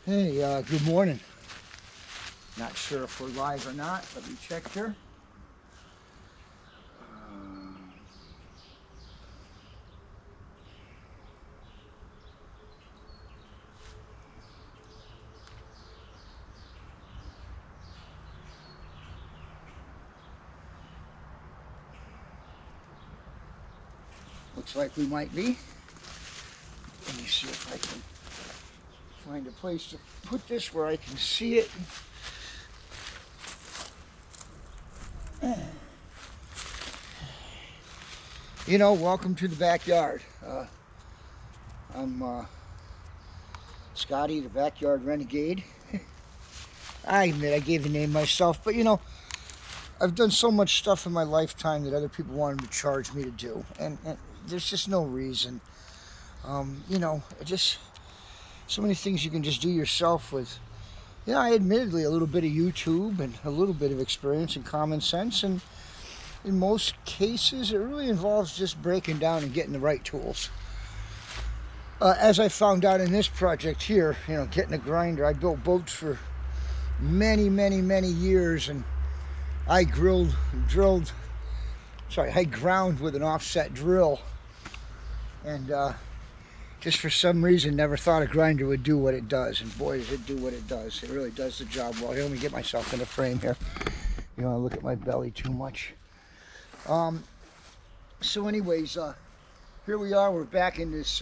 Hey, good morning. Not sure if we're live or not. Let me check here. Looks like we might be. Let me see if I can find a place to put this where I can see it. You know, welcome to the backyard. I'm Scotty, the backyard renegade. I admit I gave the name myself, but you know, I've done so much stuff in my lifetime that other people wanted to charge me to do, and there's just no reason. You know, just so many things you can just do yourself with. You know, I admittedly a little bit of YouTube and a little bit of experience and common sense, and in most cases it really involves just breaking down and getting the right tools. As I found out in this project here, you know, getting a grinder. I built boats for many years, and I ground with an offset drill, and just for some reason never thought a grinder would do what it does, and boy does it do what it does. It really does the job well. Here, let me get myself in the frame here. You know, I look at my belly too much. So anyways, here we are. We're back in this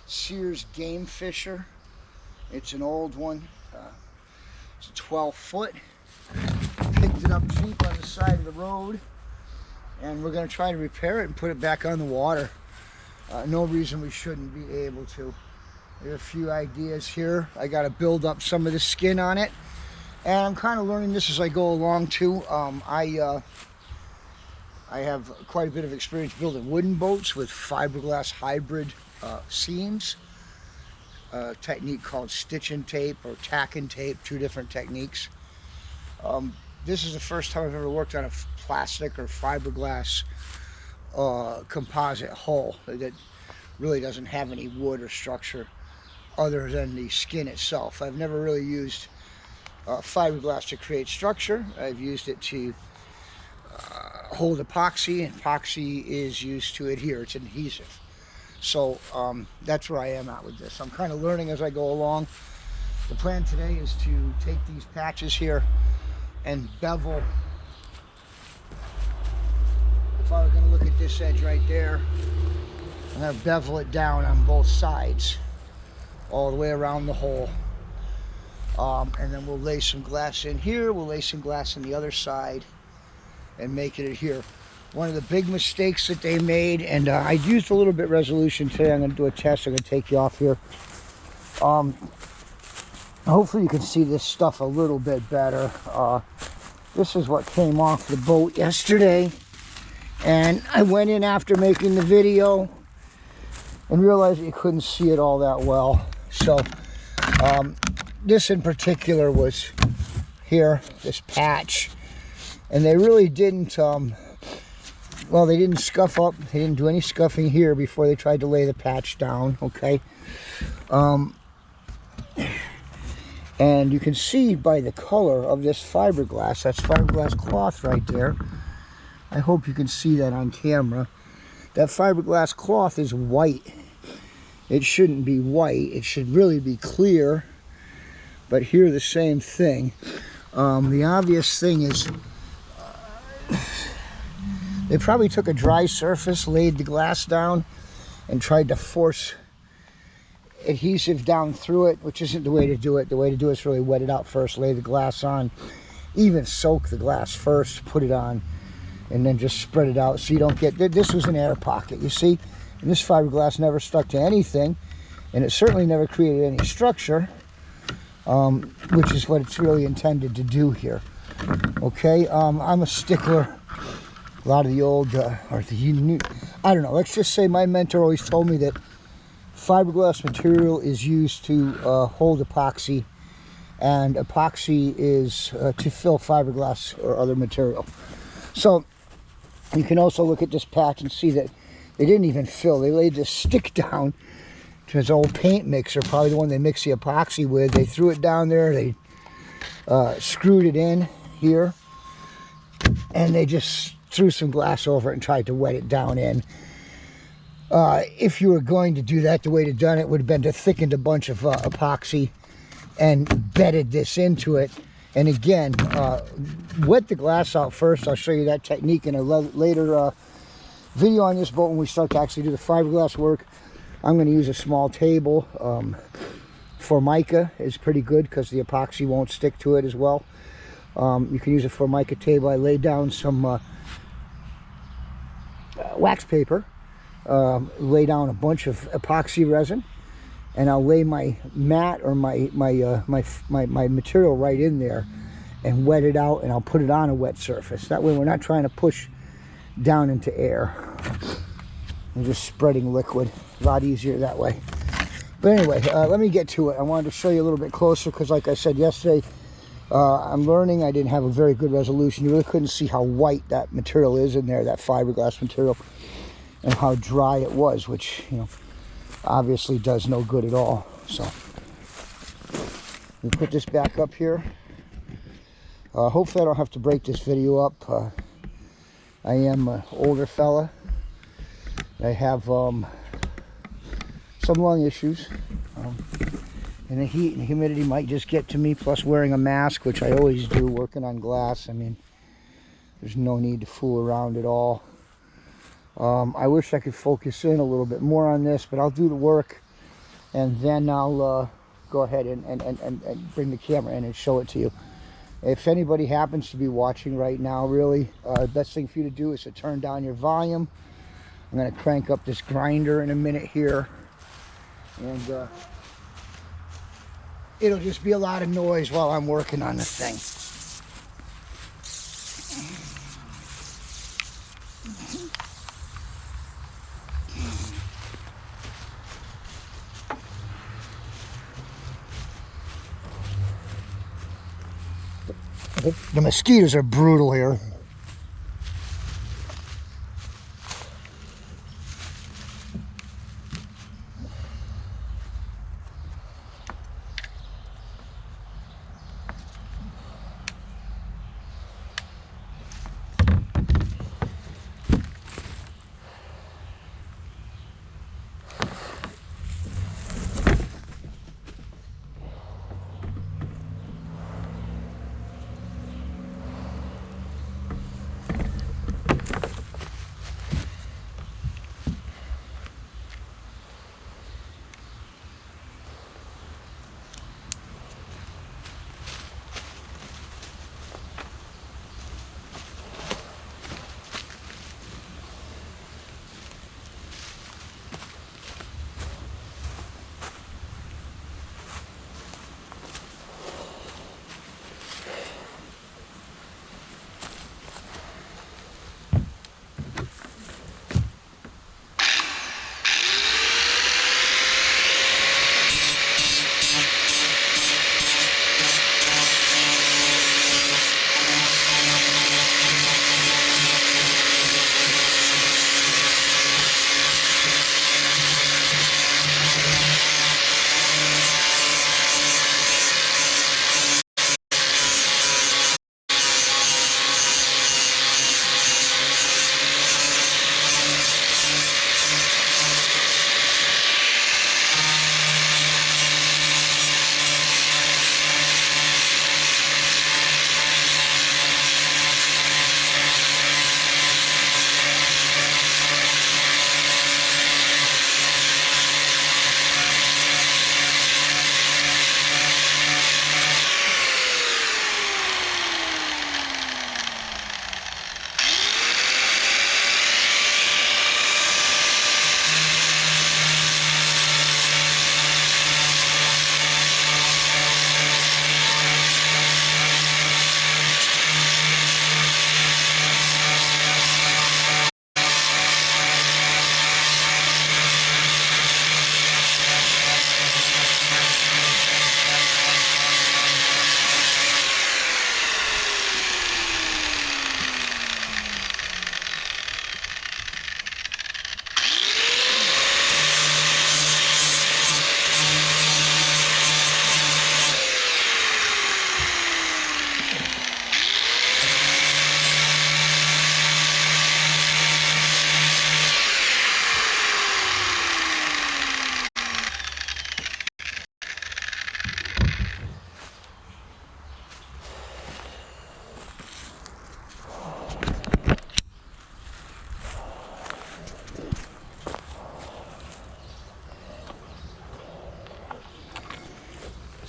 Sears Game Fisher. It's an old one. It's a 12-foot. Picked it up cheap on the side of the road, and we're going to try to repair it and put it back on the water. No reason we shouldn't be able to. There are a few ideas here. I got to build up some of the skin on it, and I'm kind of learning this as I go along too. I have quite a bit of experience building wooden boats with fiberglass hybrid seams. A technique called stitching tape or tacking tape, two different techniques. This is the first time I've ever worked on a plastic or fiberglass composite hull that really doesn't have any wood or structure other than the skin itself. I've never really used fiberglass to create structure. I've used it to hold epoxy, and epoxy is used to adhere. It's adhesive. So that's where I am at with this. I'm kind of learning as I go along. The plan today is to take these patches here and bevel. If I were going to look at this edge right there, I'm going to bevel it down on both sides all the way around the hole. And then we'll lay some glass in here. We'll lay some glass on the other side and make it adhere. One of the big mistakes that they made, and I used a little bit resolution today. I'm going to do a test. I'm going to take you off here. Hopefully you can see this stuff a little bit better. This is what came off the boat yesterday, and I went in after making the video and realized you couldn't see it all that well. So this in particular was here, this patch, and they really didn't well, they didn't scuff up. They didn't do any scuffing here before they tried to lay the patch down, okay? And you can see by the color of this fiberglass, that's fiberglass cloth right there. I hope you can see that on camera. That fiberglass cloth is white. It shouldn't be white. It should really be clear. But here the same thing. The obvious thing is they probably took a dry surface, laid the glass down, and tried to force adhesive down through it, which isn't the way to do it. The way to do it is really wet it out first, lay the glass on, even soak the glass first, put it on, and then just spread it out so you don't get, this was an air pocket, you see? And this fiberglass never stuck to anything, and it certainly never created any structure, which is what it's really intended to do here. Okay, I'm a stickler. A lot of the old, or the new, I don't know, let's just say my mentor always told me that fiberglass material is used to hold epoxy, and epoxy is to fill fiberglass or other material. So you can also look at this patch and see that they didn't even fill. They laid this stick down It's an old paint mixer, probably the one they mix the epoxy with. They threw it down there, they screwed it in here, and they just threw some glass over it and tried to wet it down in. If you were going to do that, the way to done it would have been to thicken a bunch of epoxy and bedded this into it. And again, wet the glass out first. I'll show you that technique in a later video on this boat when we start to actually do the fiberglass work. I'm going to use a small table. Formica is pretty good because the epoxy won't stick to it as well. You can use a Formica table. I laid down some wax paper, lay down a bunch of epoxy resin, and I'll lay my mat or my material right in there and wet it out, and I'll put it on a wet surface. That way we're not trying to push down into air. I'm just spreading liquid. A lot easier that way. But anyway, let me get to it. I wanted to show you a little bit closer because, like I said yesterday, I'm learning. I didn't have a very good resolution. You really couldn't see how white that material is in there, that fiberglass material, and how dry it was, which, you know, obviously does no good at all. So we put this back up here. Hopefully I don't have to break this video up. I am an older fella. I have some lung issues, and the heat and humidity might just get to me, plus wearing a mask, which I always do working on glass. I mean, there's no need to fool around at all. I wish I could focus in a little bit more on this, but I'll do the work, and then I'll go ahead and bring the camera in and show it to you. If anybody happens to be watching right now, really, the best thing for you to do is to turn down your volume. I'm going to crank up this grinder in a minute here, and it'll just be a lot of noise while I'm working on this thing. The mosquitoes are brutal here.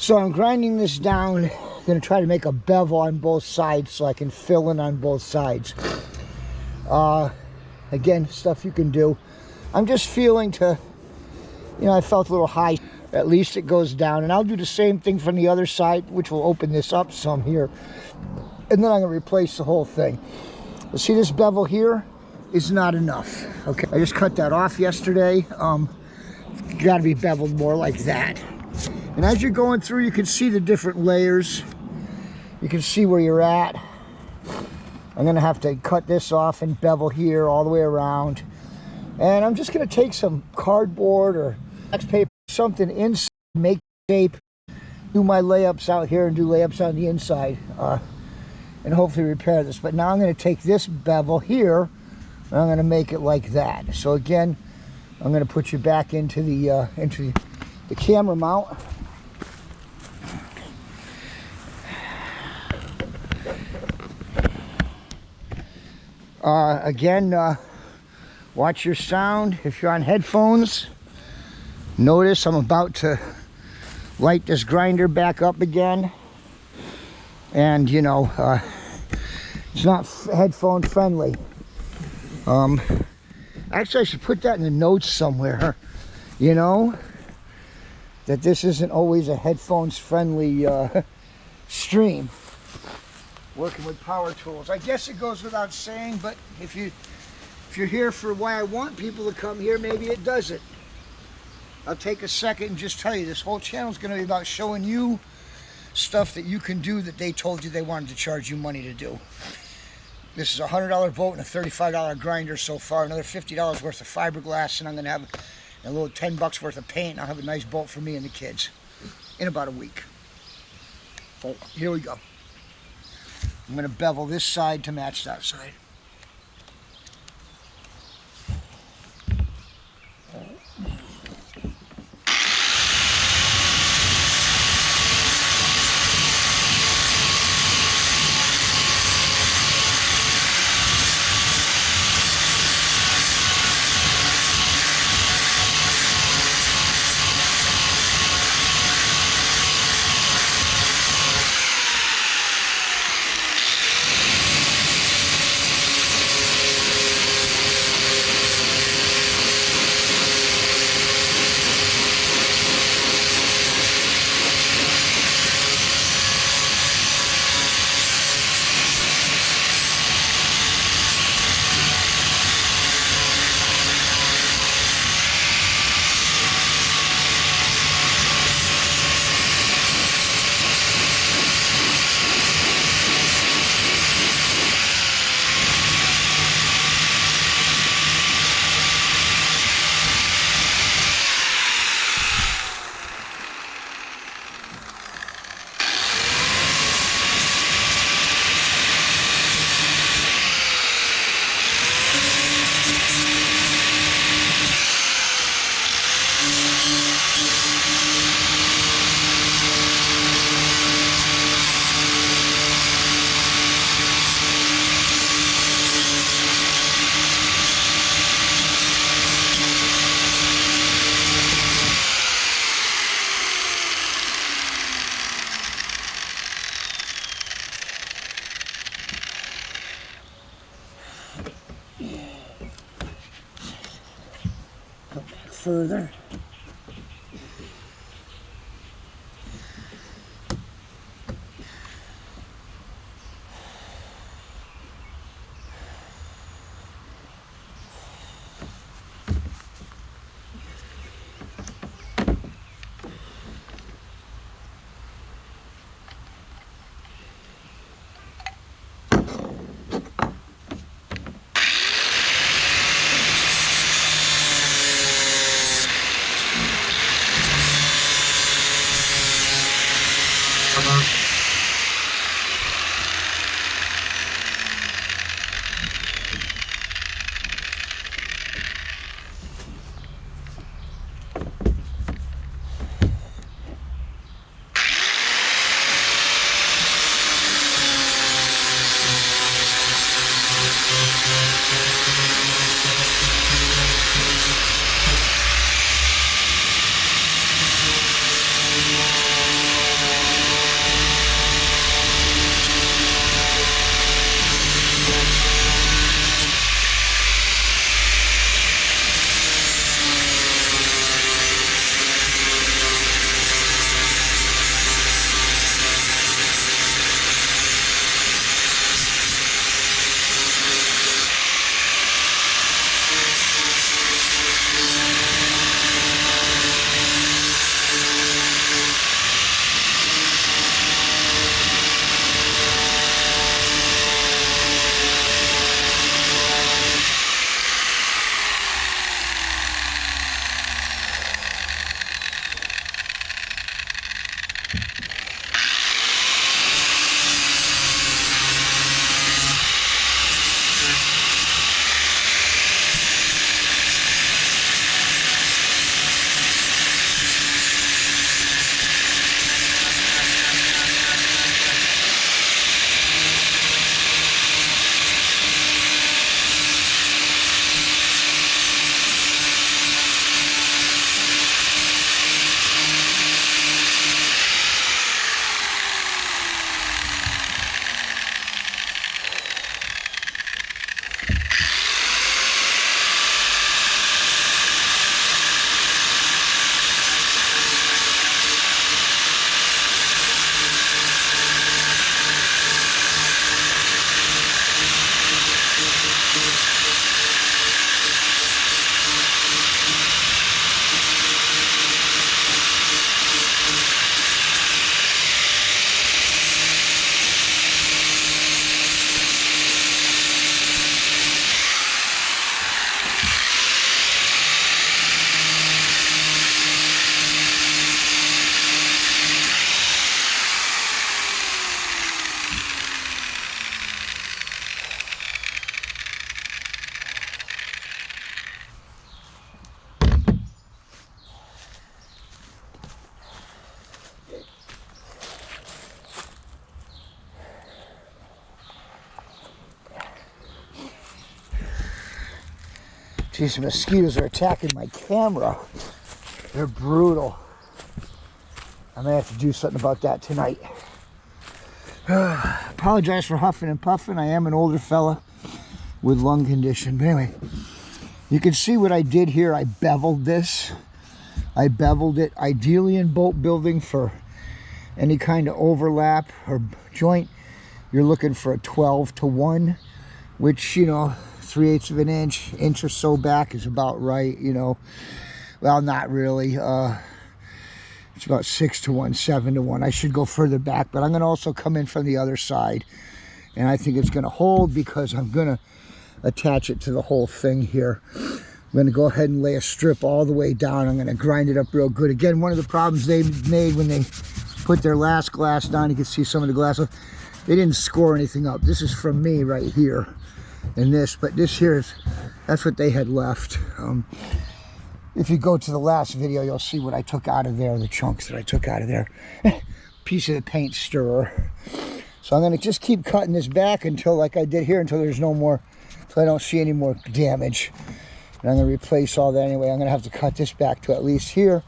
So I'm grinding this down. I'm going to try to make a bevel on both sides so I can fill in on both sides. Again, stuff you can do. I'm just feeling to, you know, I felt a little high. At least it goes down. And I'll do the same thing from the other side, which will open this up some here. And then I'm going to replace the whole thing. But see, this bevel here is not enough. Okay, I just cut that off yesterday. Got to be beveled more like that. And as you're going through, you can see the different layers. You can see where you're at. I'm going to have to cut this off and bevel here all the way around. And I'm just going to take some cardboard or wax paper, something inside, make tape, do my layups out here and do layups on the inside, and hopefully repair this. But now I'm going to take this bevel here and I'm going to make it like that. So again, I'm going to put you back into the camera mount. Again, watch your sound. If you're on headphones, notice I'm about to light this grinder back up again. And, you know, it's not headphone friendly. Actually, I should put that in the notes somewhere, you know, that this isn't always a headphones friendly stream. Working with power tools. I guess it goes without saying, but if you're here for why I want people to come here, maybe it doesn't. I'll take a second and just tell you, this whole channel is going to be about showing you stuff that you can do that they told you they wanted to charge you money to do. This is a $100 boat and a $35 grinder so far, another $50 worth of fiberglass, and I'm going to have a little $10 worth of paint, and I'll have a nice boat for me and the kids in about a week. So here we go. I'm going to bevel this side to match that side. Further. These mosquitoes are attacking my camera. They're brutal. I may have to do something about that tonight. Apologize for huffing and puffing. I am an older fella with lung condition. But anyway, you can see what I did here. I beveled this. I beveled it ideally in boat building for any kind of overlap or joint. You're looking for a 12-to-1, which, you know, 3/8 of an inch or so back is about right, you know. Well, not really. It's about 6-to-1, 7-to-1. I should go further back, but I'm going to also come in from the other side. And I think it's going to hold because I'm going to attach it to the whole thing here. I'm going to go ahead and lay a strip all the way down. I'm going to grind it up real good. Again, one of the problems they made when they put their last glass down, you can see some of the glass, they didn't score anything up. This is from me right here. And this, but this here is, that's what they had left. If you go to the last video, you'll see what I took out of there, the chunks that I took out of there. Piece of the paint stirrer. So I'm going to just keep cutting this back until, like I did here, until there's no more, until I don't see any more damage. And I'm going to replace all that anyway. I'm going to have to cut this back to at least here.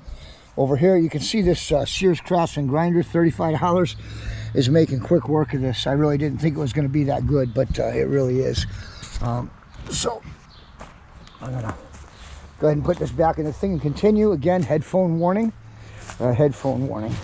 Over here, you can see this Sears Craftsman grinder, $35, is making quick work of this. I really didn't think it was going to be that good, but it really is. So I'm going to go ahead and put this back in the thing and continue. Again, headphone warning. Headphone warning.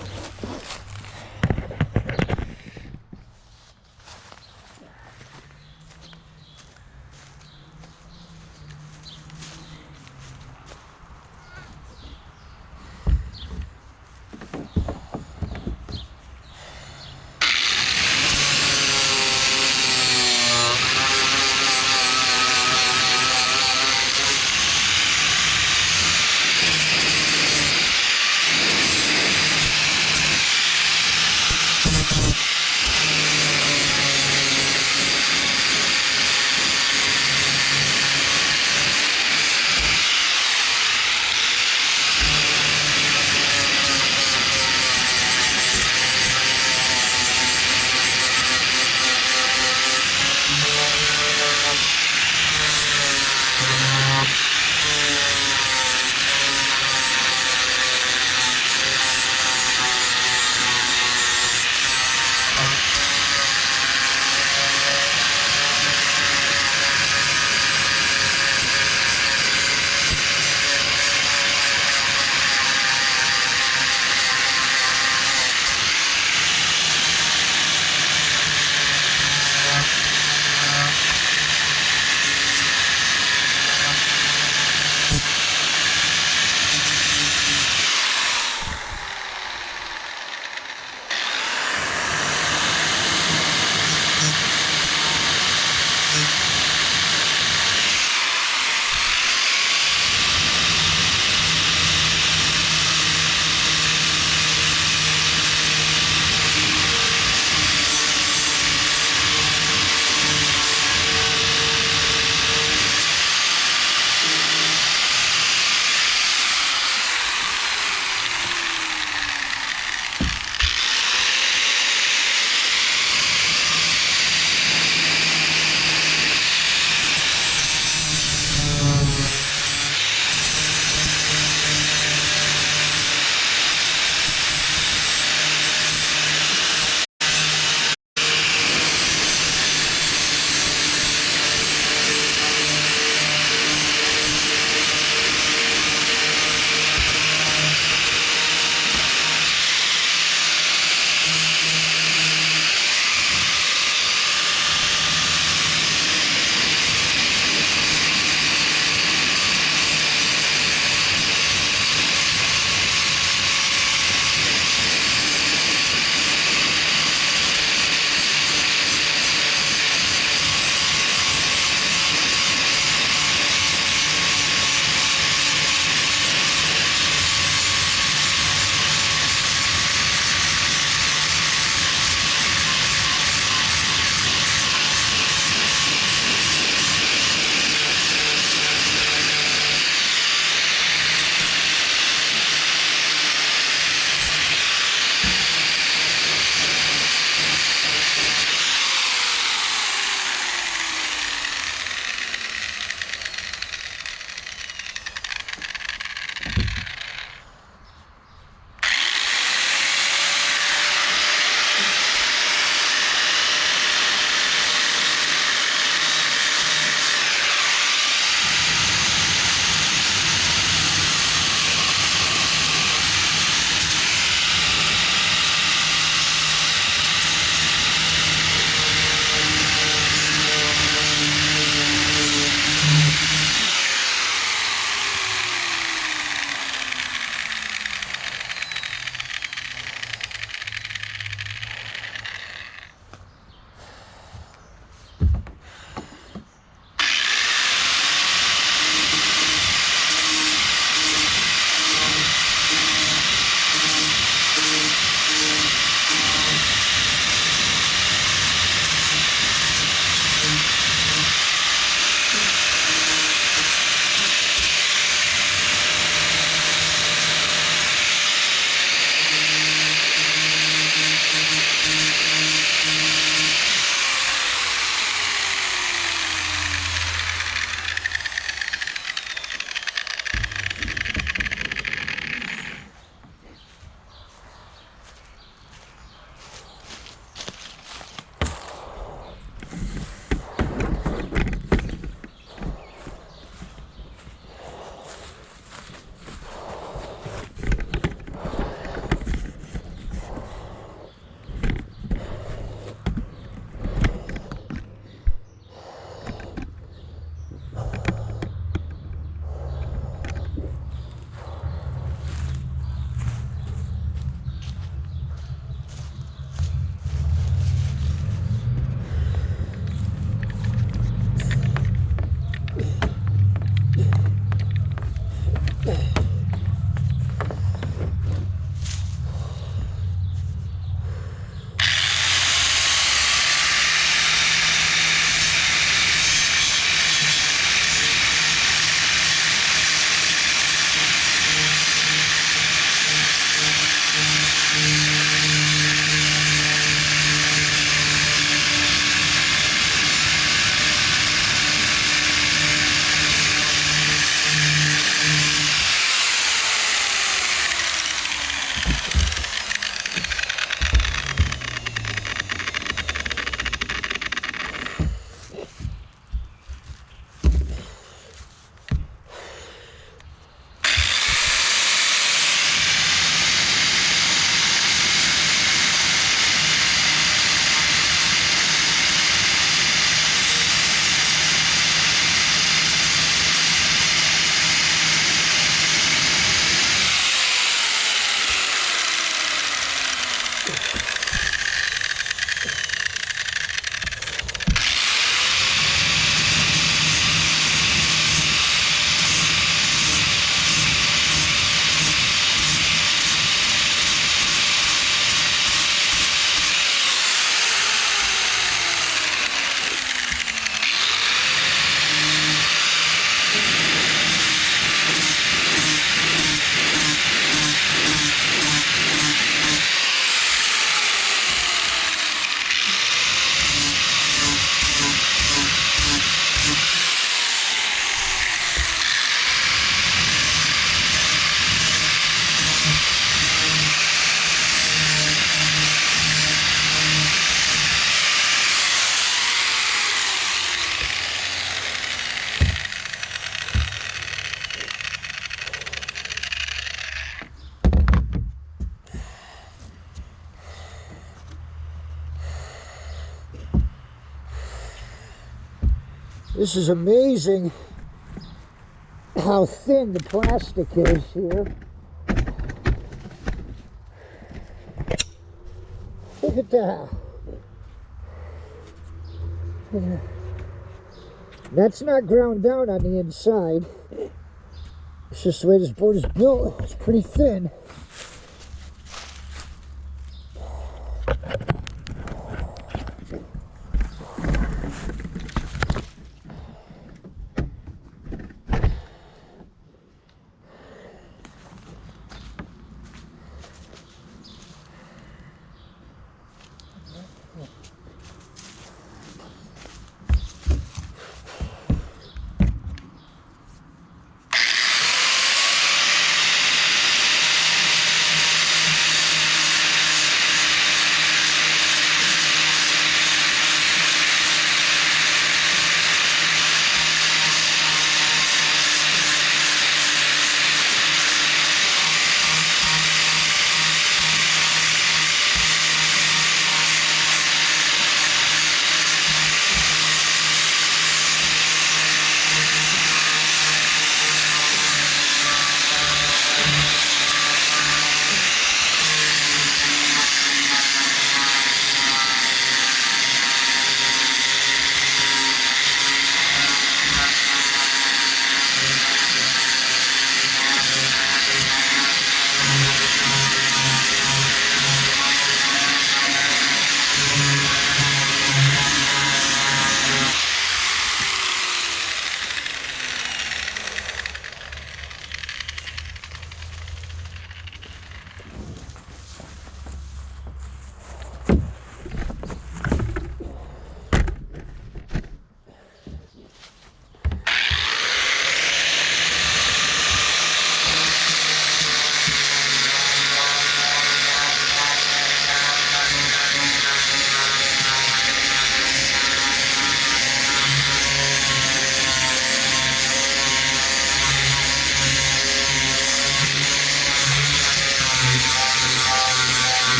This is amazing how thin the plastic is here. Look at that. That's not ground down on the inside. It's just the way this board is built. It's pretty thin.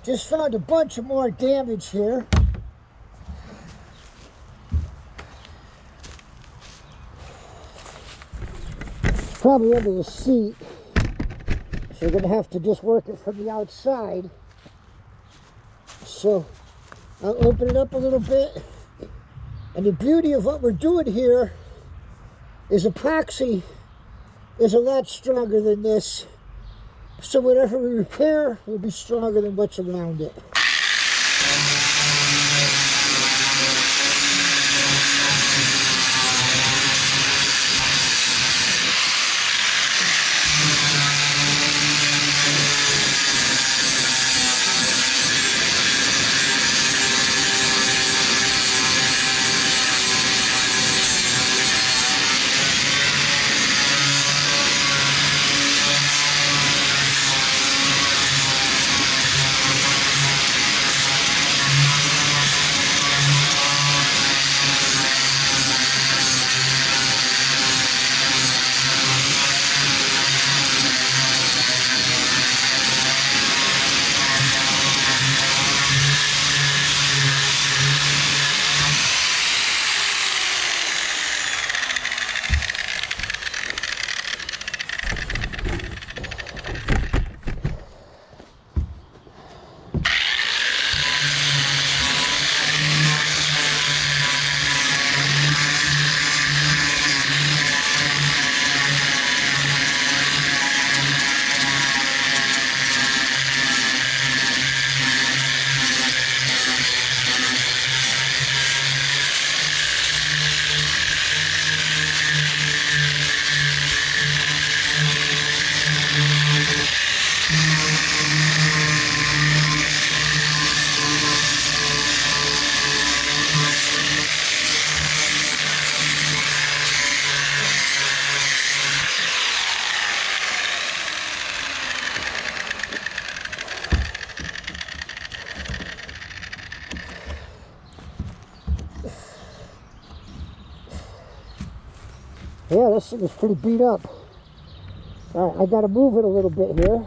Just found a bunch of more damage here. It's probably under the seat. So you're going to have to just work it from the outside. So I'll open it up a little bit. And the beauty of what we're doing here is epoxy is a lot stronger than this. So whatever we repair will be stronger than what's around it. Yeah, this thing is pretty beat up. All right, I got to move it a little bit here.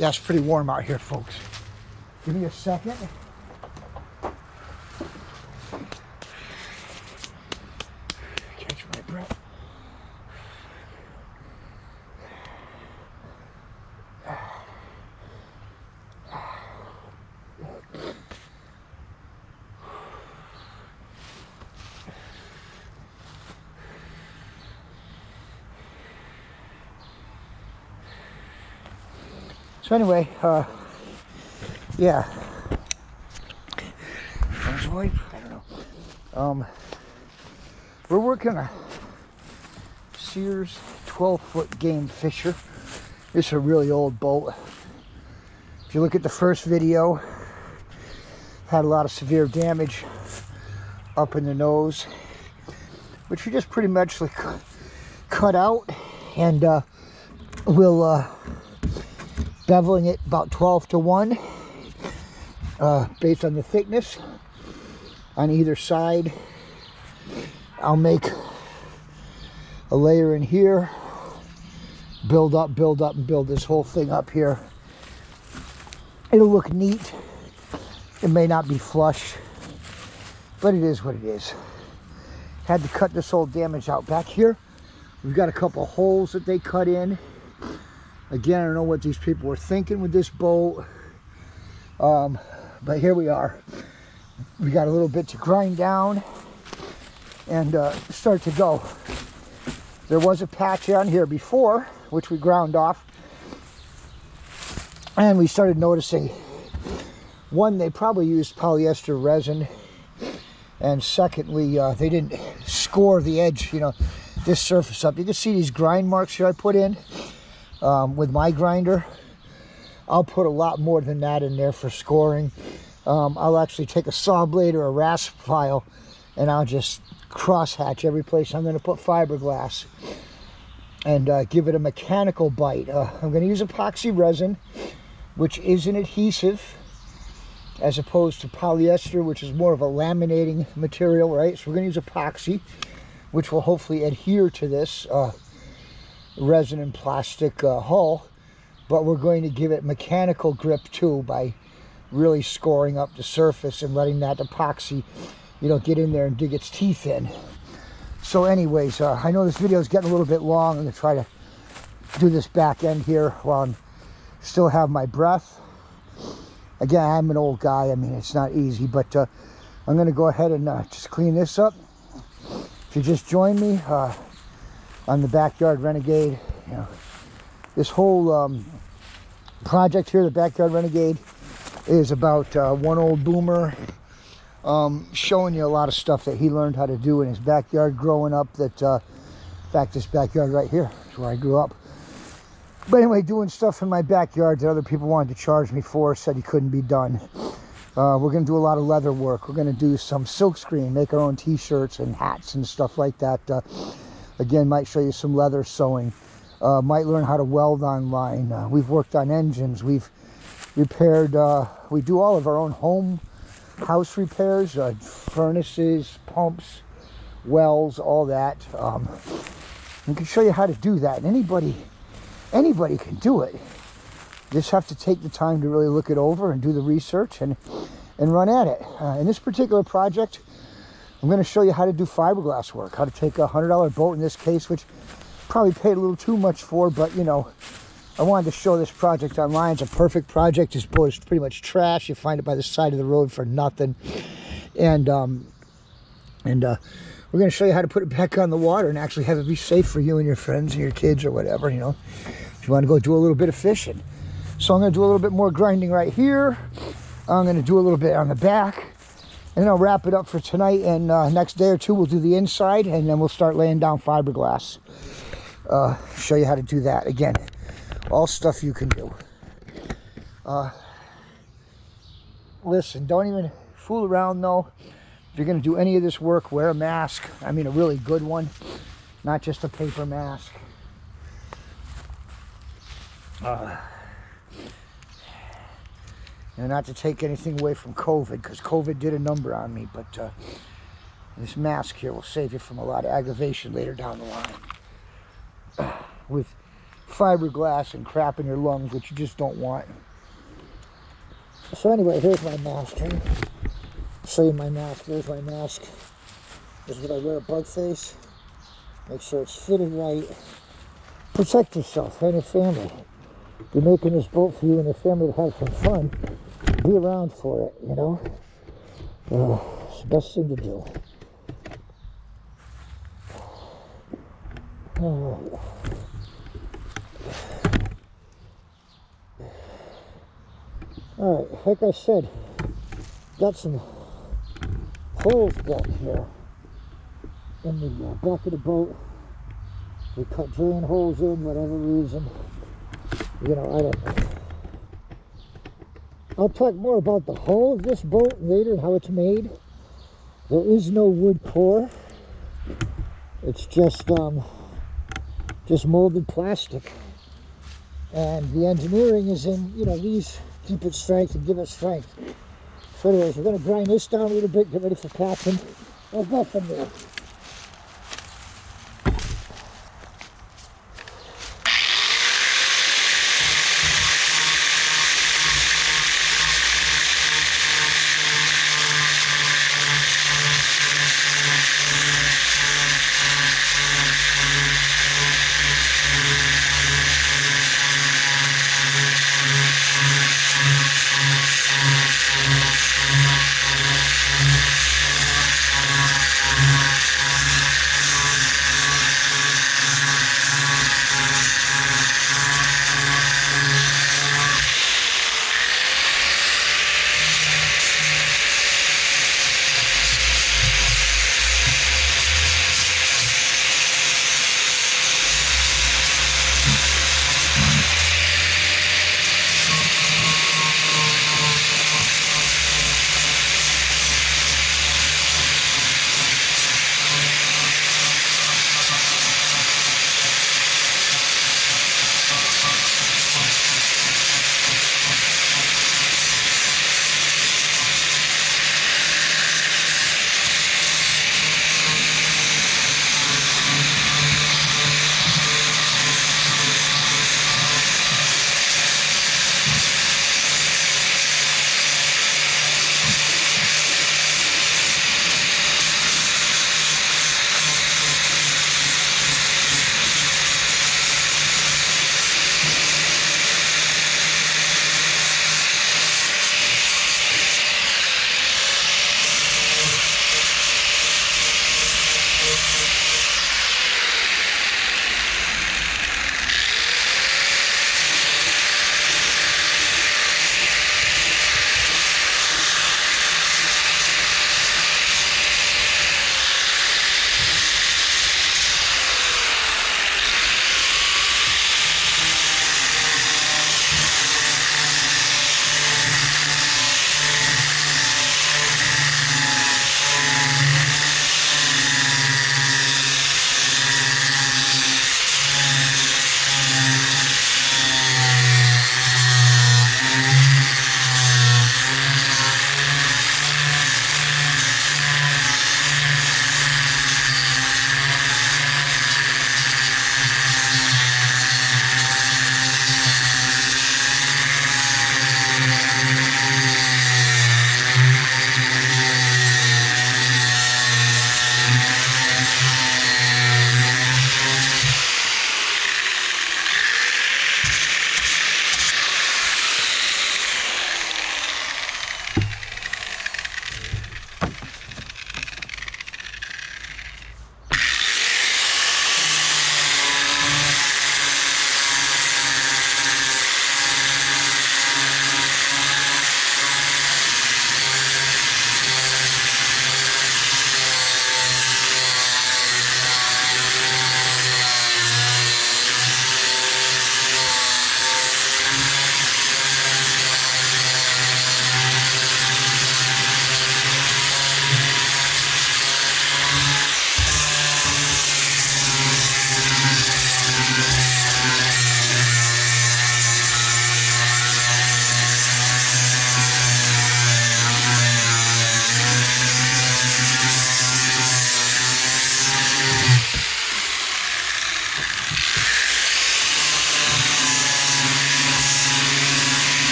Yeah, it's pretty warm out here, folks. Give me a second. Catch my breath. So anyway, yeah. Friend's wife? I don't know. We're working a Sears 12-foot game fisher. This is a really old boat. If you look at the first video, had a lot of severe damage up in the nose, which we just pretty much like cut out, and we'll beveling it about 12-to-1 based on the thickness on either side. I'll make a layer in here, build up, and build this whole thing up here. It'll look neat. It may not be flush, but it is what it is. Had to cut this old damage out. Back here, we've got a couple holes that they cut in. Again, I don't know what these people were thinking with this boat, but here we are. We got a little bit to grind down and start to go. There was a patch on here before, which we ground off, and we started noticing, one, they probably used polyester resin, and secondly, they didn't score the edge, you know, this surface up. You can see these grind marks here I put in. With my grinder, I'll put a lot more than that in there for scoring. I'll actually take a saw blade or a rasp file, and I'll just cross hatch every place I'm going to put fiberglass and give it a mechanical bite. I'm going to use epoxy resin, which is an adhesive, as opposed to polyester, which is more of a laminating material, right? So we're going to use epoxy, which will hopefully adhere to this resin and plastic hull, but we're going to give it mechanical grip too by really scoring up the surface and letting that epoxy, you know, get in there and dig its teeth in. So anyways, I know this video is getting a little bit long. I'm going to try to do this back end here while I'm still have my breath. Again, I'm an old guy. I mean, it's not easy, but I'm going to go ahead and just clean this up. If you just joined me on the Backyard Renegade, you know, this whole project here, the Backyard Renegade, is about one old boomer showing you a lot of stuff that he learned how to do in his backyard growing up. That, in fact, this backyard right here is where I grew up. But anyway, doing stuff in my backyard that other people wanted to charge me for, said he couldn't be done. We're going to do a lot of leather work. We're going to do some silkscreen, make our own t-shirts and hats and stuff like that. Again, might show you some leather sewing. Might learn how to weld online. We've worked on engines. We've repaired, we do all of our own house repairs, furnaces, pumps, wells, all that. We can show you how to do that. And anybody can do it. You just have to take the time to really look it over and do the research and run at it. In this particular project, I'm going to show you how to do fiberglass work, how to take a $100 boat in this case, which probably paid a little too much for, but you know, I wanted to show this project online. It's a perfect project. This boat is pretty much trash. You find it by the side of the road for nothing. And we're going to show you how to put it back on the water and actually have it be safe for you and your friends and your kids or whatever, you know, if you want to go do a little bit of fishing. So I'm going to do a little bit more grinding right here. I'm going to do a little bit on the back. And then I'll wrap it up for tonight. And next day or two, we'll do the inside. And then we'll start laying down fiberglass. Show you how to do that. Again, all stuff you can do. Listen, don't even fool around though. If you're going to do any of this work, wear a mask. I mean a really good one, not just a paper mask. And not to take anything away from COVID, because COVID did a number on me, but this mask here will save you from a lot of aggravation later down the line. With fiberglass and crap in your lungs, which you just don't want. So anyway, here's my mask. I'll show you my mask. There's my mask. This is what I wear, a bug face. Make sure it's fitted right. Protect yourself and your family. You're making this boat for you and your family to have some fun. Be around for it, you know. It's the best thing to do. Alright, like I said, got some holes back here in the back of the boat. We cut drain holes in, whatever reason. You know, I don't know. I'll talk more about the hull of this boat later and how it's made. There is no wood core. It's just molded plastic. And the engineering is in, you know, these keep it strength and give it strength. So anyways, we're going to grind this down a little bit, get ready for patching. We'll go from there.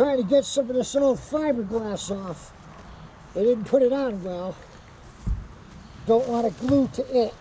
trying to get some of this old fiberglass off. They didn't put it on well. Don't want to glue to it.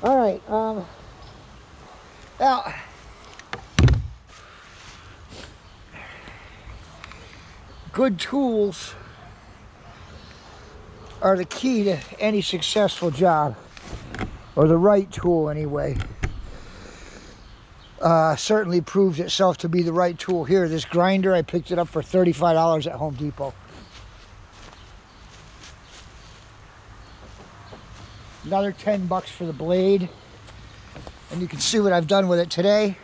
All right, now, good tools are the key to any successful job, or the right tool anyway. Certainly proved itself to be the right tool here. This grinder, I picked it up for $35 at Home Depot. Another 10 bucks for the blade. And you can see what I've done with it today.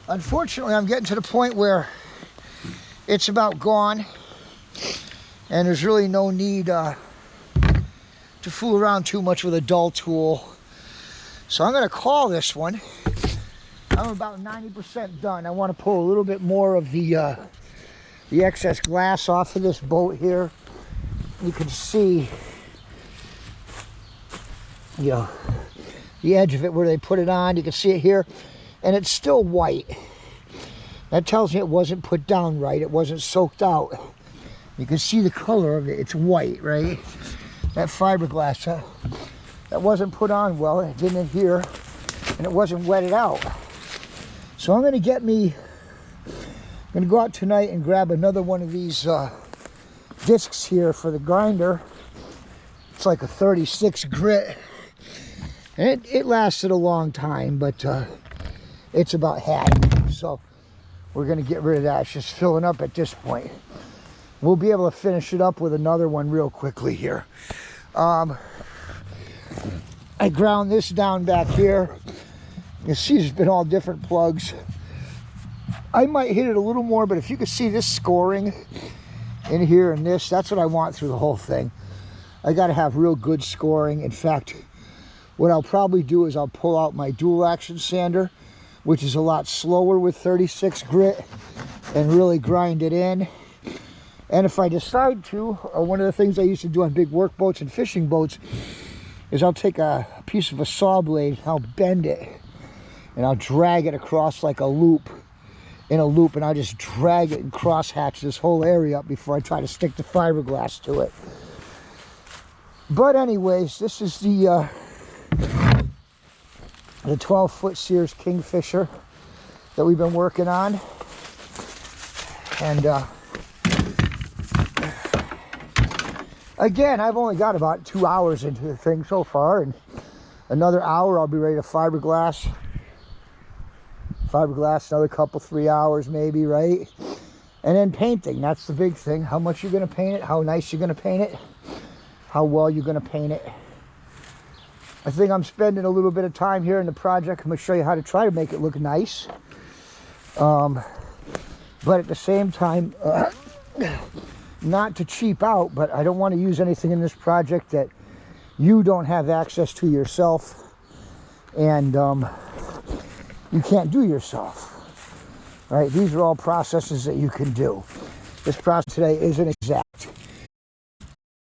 Unfortunately, I'm getting to the point where it's about gone. And there's really no need to fool around too much with a dull tool. So I'm going to call this one. I'm about 90% done. I want to pull a little bit more of the excess glass off of this boat here. You can see, you know, the edge of it where they put it on. You can see it here, and it's still white. That tells me it wasn't put down right. It wasn't soaked out. You can see the color of it. It's white, right? That fiberglass, that wasn't put on well. It didn't adhere, and it wasn't wetted out. So I'm going to go out tonight and grab another one of these discs here for the grinder. It's like a 36 grit. And it lasted a long time, but it's about had it. So we're going to get rid of that. It's just filling up at this point. We'll be able to finish it up with another one real quickly here. I ground this down back here. You see there's been all different plugs. I might hit it a little more, but if you can see this scoring in here and this, that's what I want through the whole thing. I got to have real good scoring. In fact, what I'll probably do is I'll pull out my dual action sander, which is a lot slower with 36 grit, and really grind it in. And if I decide to, one of the things I used to do on big work boats and fishing boats is I'll take a piece of a saw blade, I'll bend it, and I'll drag it across like a loop, and I'll just drag it and cross hatch this whole area up before I try to stick the fiberglass to it. But anyways, this is the 12-foot Sears Kingfisher that we've been working on. And again, I've only got about 2 hours into the thing so far, and another hour I'll be ready to fiberglass another couple, 3 hours maybe, right? And then painting, that's the big thing. How much you're going to paint it, how nice you're going to paint it, how well you're going to paint it. I think I'm spending a little bit of time here in the project. I'm going to show you how to try to make it look nice. But at the same time, not to cheap out, but I don't want to use anything in this project that you don't have access to yourself, and you can't do yourself. Right? These are all processes that you can do. This process today isn't exact.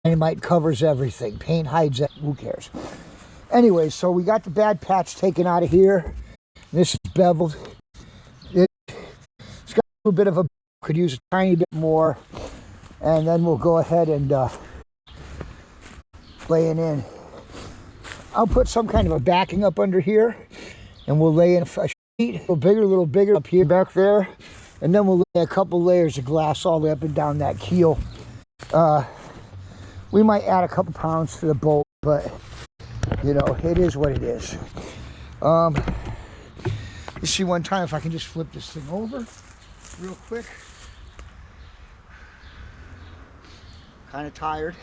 Dynamite covers everything. Paint hides it. Who cares? Anyway, so we got the bad patch taken out of here. This is beveled. It's got a little bit of a, could use a tiny bit more. And then we'll go ahead and lay it in. I'll put some kind of a backing up under here, and we'll lay in a sheet, a little bigger up here, back there, and then we'll lay a couple layers of glass all the way up and down that keel. We might add a couple pounds to the boat, but you know, it is what it is. Let's see one time if I can just flip this thing over real quick. kind of tired.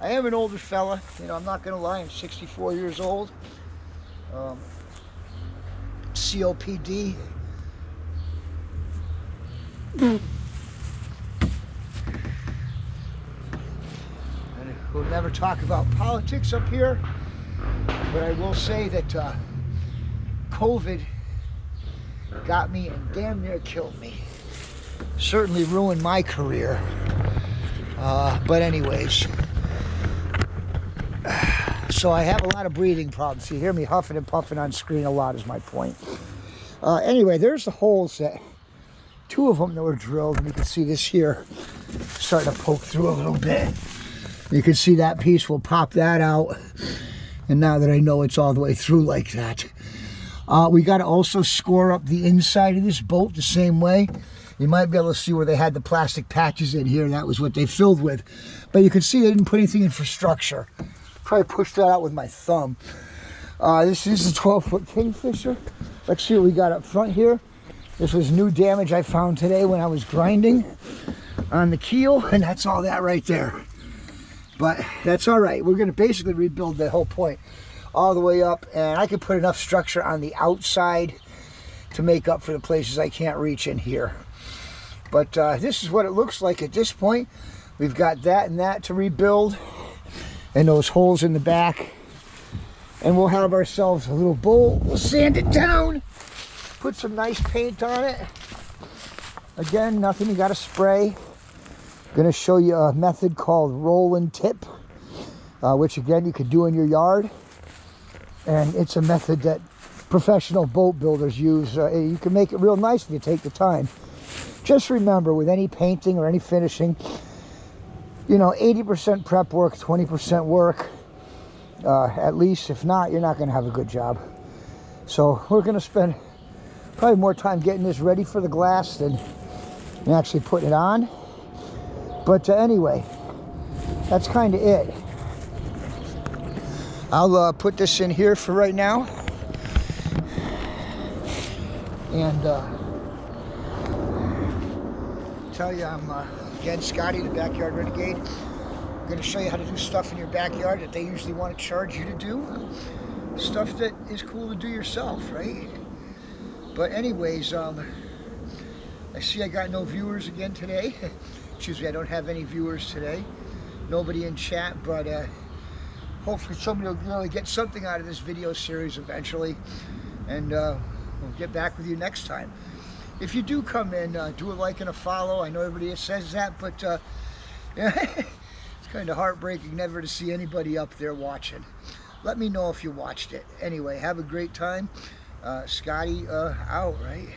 I am an older fella, you know, I'm not gonna lie, I'm 64 years old. COPD. And we'll never talk about politics up here, but I will say that COVID got me and damn near killed me. Certainly ruined my career. But anyways, so I have a lot of breathing problems. You hear me huffing and puffing on screen a lot is my point. Anyway, there's the holes, that 2 of them that were drilled, and you can see this here starting to poke through a little bit. You can see that piece, will pop that out. And now that I know it's all the way through like that, we got to also score up the inside of this boat the same way. You might be able to see where they had the plastic patches in here. That was what they filled with. But you can see they didn't put anything in for structure. Probably pushed that out with my thumb. This is a 12-foot Kingfisher. Let's see what we got up front here. This was new damage I found today when I was grinding on the keel, and that's all that right there. But that's all right. We're going to basically rebuild the whole point all the way up, and I could put enough structure on the outside to make up for the places I can't reach in here. But this is what it looks like at this point. We've got that and that to rebuild, and those holes in the back, and we'll have ourselves a little bowl. We'll sand it down, put some nice paint on it. Again, nothing you got to spray. I'm going to show you a method called roll and tip, which again you could do in your yard, and it's a method that professional boat builders use. You can make it real nice if you take the time. Just remember, with any painting or any finishing, you know, 80% prep work, 20% work, at least. If not, you're not going to have a good job. So we're going to spend probably more time getting this ready for the glass than actually putting it on. But anyway, that's kind of it. I'll put this in here for right now. And tell you, I'm again Scotty, the Backyard Renegade. I'm going to show you how to do stuff in your backyard that they usually want to charge you to do. Stuff that is cool to do yourself, right? But anyways, I see I got no viewers again today. Excuse me, I don't have any viewers today. Nobody in chat, but hopefully somebody will really get something out of this video series eventually. And we'll get back with you next time. If you do come in, do a like and a follow. I know everybody says that, but yeah, it's kind of heartbreaking never to see anybody up there watching. Let me know if you watched it. Anyway, have a great time. Scotty out, right?